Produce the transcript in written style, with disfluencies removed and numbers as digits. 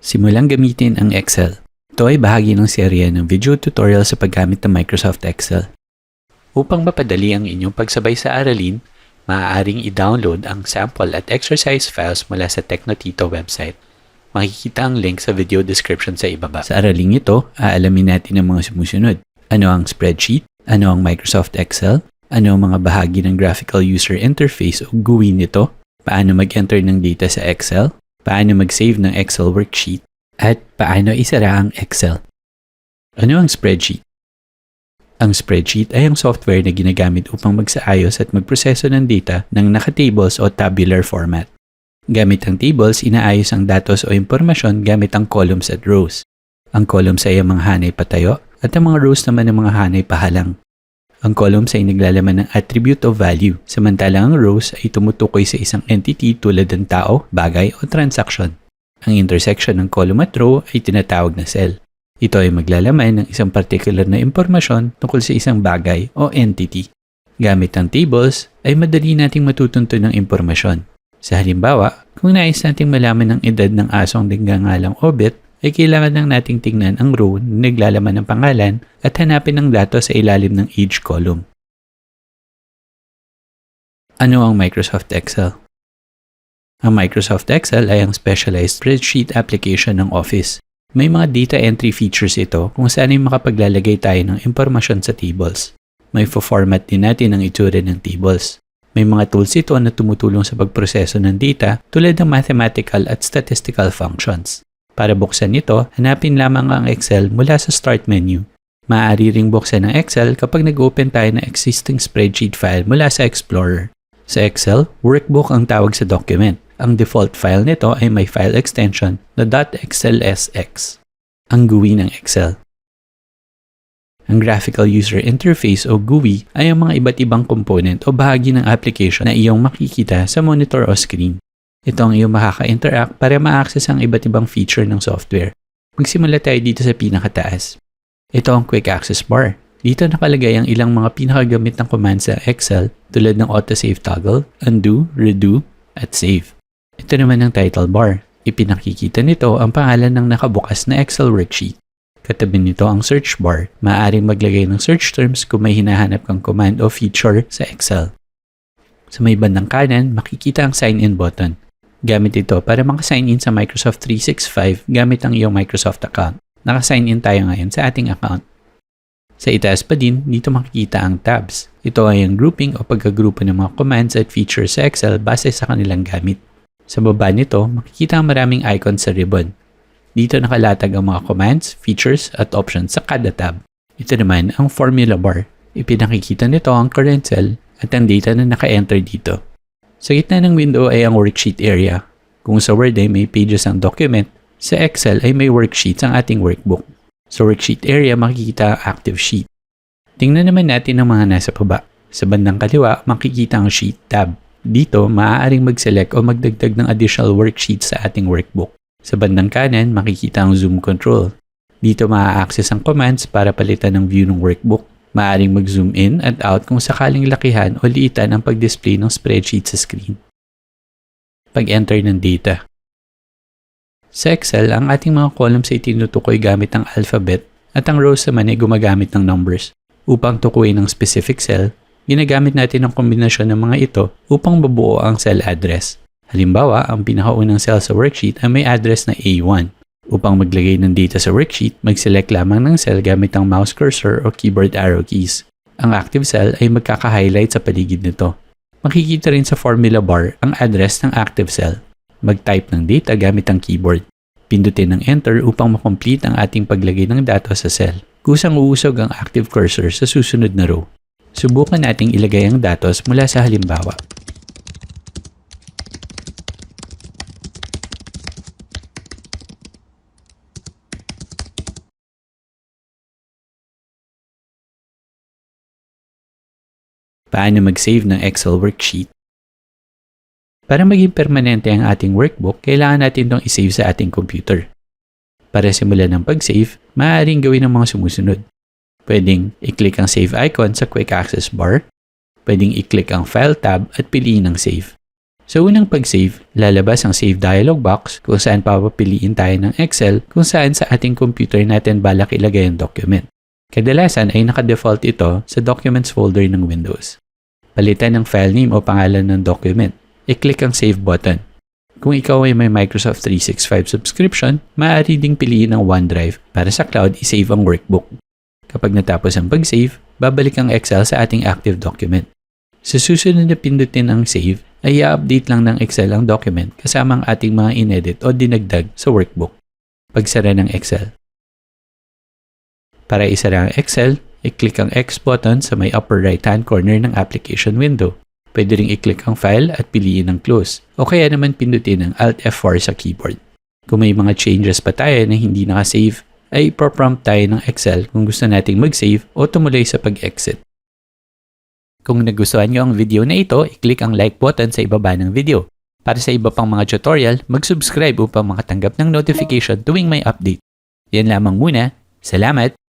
Simulang gamitin ang Excel. Ito ay bahagi ng serye ng video tutorial sa paggamit ng Microsoft Excel. Upang mapadali ang inyong pagsabay sa aralin, maaaring i-download ang sample at exercise files mula sa Tecnotito website. Makikita ang link sa video description sa ibaba. Sa araling ito, aalamin natin ang mga sumusunod. Ano ang Spreadsheet? Ano ang Microsoft Excel? Ano ang mga bahagi ng Graphical User Interface o GUI nito? Paano mag-enter ng data sa Excel? Paano mag-save ng Excel worksheet? At paano isara ang Excel? Ano ang Spreadsheet? Ang Spreadsheet ay ang software na ginagamit upang magsaayos at magproseso ng data ng naka-tables o tabular format. Gamit ang tables, inaayos ang datos o impormasyon gamit ang columns at rows. Ang columns ay ang mga hanay patayo at ang mga rows naman ang mga hanay pahalang. Ang columns ay naglalaman ng attribute o value, samantalang ang rows ay tumutukoy sa isang entity tulad ng tao, bagay o transaction. Ang intersection ng column at row ay tinatawag na cell. Ito ay maglalaman ng isang particular na impormasyon tungkol sa isang bagay o entity. Gamit ang tables, ay madali nating matutunto ng impormasyon. Sa halimbawa, kung nais nating malaman ang edad ng asong nagngangalang Obet, ay kailangan lang nating tingnan ang row na naglalaman ng pangalan at hanapin ang datos sa ilalim ng age column. Ano ang Microsoft Excel? Ang Microsoft Excel ay ang specialized spreadsheet application ng Office. May mga data entry features ito kung saan ay makapaglalagay tayo ng impormasyon sa tables. May format din natin ang itsura ng tables. May mga tools ito na tumutulong sa pagproseso ng data tulad ng mathematical at statistical functions. Para buksan ito, hanapin lamang ang Excel mula sa Start menu. Maaari ring buksan ang Excel kapag nag-open tayo ng existing spreadsheet file mula sa Explorer. Sa Excel, workbook ang tawag sa document. Ang default file nito ay may file extension na .xlsx. Ang GUI ng Excel. Ang Graphical User Interface o GUI ay ang mga iba't ibang component o bahagi ng application na iyong makikita sa monitor o screen. Ito ang iyong makaka-interact para ma-access ang iba't ibang feature ng software. Magsimula tayo dito sa pinakataas. Ito ang Quick Access Bar. Dito nakalagay ang ilang mga pinakagamit ng commands sa Excel tulad ng Autosave Toggle, Undo, Redo, at Save. Ito naman ang Title Bar. Ipinakikita nito ang pangalan ng nakabukas na Excel worksheet. Katabi nito ang Search Bar. Maaaring maglagay ng search terms kung may hinahanap kang command o feature sa Excel. Sa may bandang kanan, makikita ang Sign In button. Gamit ito para makasign in sa Microsoft 365 gamit ang iyong Microsoft account. Naka-sign in tayo ngayon sa ating account. Sa itaas pa din, dito makikita ang tabs. Ito ay ang grouping o pagkagrupo ng mga commands at features sa Excel base sa kanilang gamit. Sa baba nito, makikita ang maraming icons sa ribbon. Dito nakalatag ang mga commands, features at options sa kada tab. Ito naman ang formula bar. Ipinakikita nito ang current cell at ang data na naka-enter dito. Sa gitna ng window ay ang worksheet area. Kung sa Word ay may pages ang document, sa Excel ay may worksheets ang ating workbook. Sa worksheet area makikita ang active sheet. Tingnan naman natin ang mga nasa baba. Sa bandang kaliwa makikita ang sheet tab. Dito maaaring mag-select o magdagdag ng additional worksheets sa ating workbook. Sa bandang kanan makikita ang zoom control. Dito maa-access ang commands para palitan ng view ng workbook. Maaaring mag-zoom in at out kung sakaling lakihan o liitan ang pag-display ng spreadsheet sa screen. Pag-enter ng data. Sa Excel, ang ating mga columns ay tinutukoy gamit ng alphabet at ang rows naman ay gumagamit ng numbers. Upang tukuyin ng specific cell, ginagamit natin ang kombinasyon ng mga ito upang mabuo ang cell address. Halimbawa, ang pinakaunang cell sa worksheet ay may address na A1. Upang maglagay ng data sa worksheet, mag-select lamang ng cell gamit ang mouse cursor o keyboard arrow keys. Ang active cell ay magkaka-highlight sa paligid nito. Makikita rin sa formula bar ang address ng active cell. Mag-type ng data gamit ang keyboard. Pindutin ang Enter upang makomplete ang ating paglagay ng data sa cell. Kusang uusog ang active cursor sa susunod na row. Subukan nating ilagay ang datos mula sa halimbawa. Paano mag-save ng Excel worksheet? Para maging permanente ang ating workbook, kailangan natin itong isave sa ating computer. Para simulan ng pag-save, maaaring gawin ang mga sumusunod. Pwedeng i-click ang Save icon sa Quick Access Bar. Pwedeng i-click ang File tab at piliin ang Save. Sa unang pag-save, lalabas ang Save dialog box kung saan papapiliin tayo ng Excel kung saan sa ating computer natin balak ilagay ang document. Kadalasan ay naka-default ito sa Documents folder ng Windows. Palitan ng file name o pangalan ng document. I-click ang Save button. Kung ikaw ay may Microsoft 365 subscription, maaari ding piliin ang OneDrive para sa cloud i-save ang workbook. Kapag natapos ang pag-save, babalik ang Excel sa ating active document. Sa susunod na pindutin ang Save, ay i-update lang ng Excel ang document kasama ang ating mga inedit o dinagdag sa workbook. Pagsara ng Excel. Para isara ang Excel, i-click ang X button sa may upper right-hand corner ng application window. Pwede ring i-click ang file at piliin ang close o kaya naman pindutin ang Alt F4 sa keyboard. Kung may mga changes pa tayo na hindi nakasave, ay ipoprompt tayo ng Excel kung gusto nating mag-save o tumuloy sa pag-exit. Kung nagustuhan nyo ang video na ito, i-click ang like button sa ibaba ng video. Para sa iba pang mga tutorial, mag-subscribe upang makatanggap ng notification tuwing may update. Yan lamang muna. Salamat!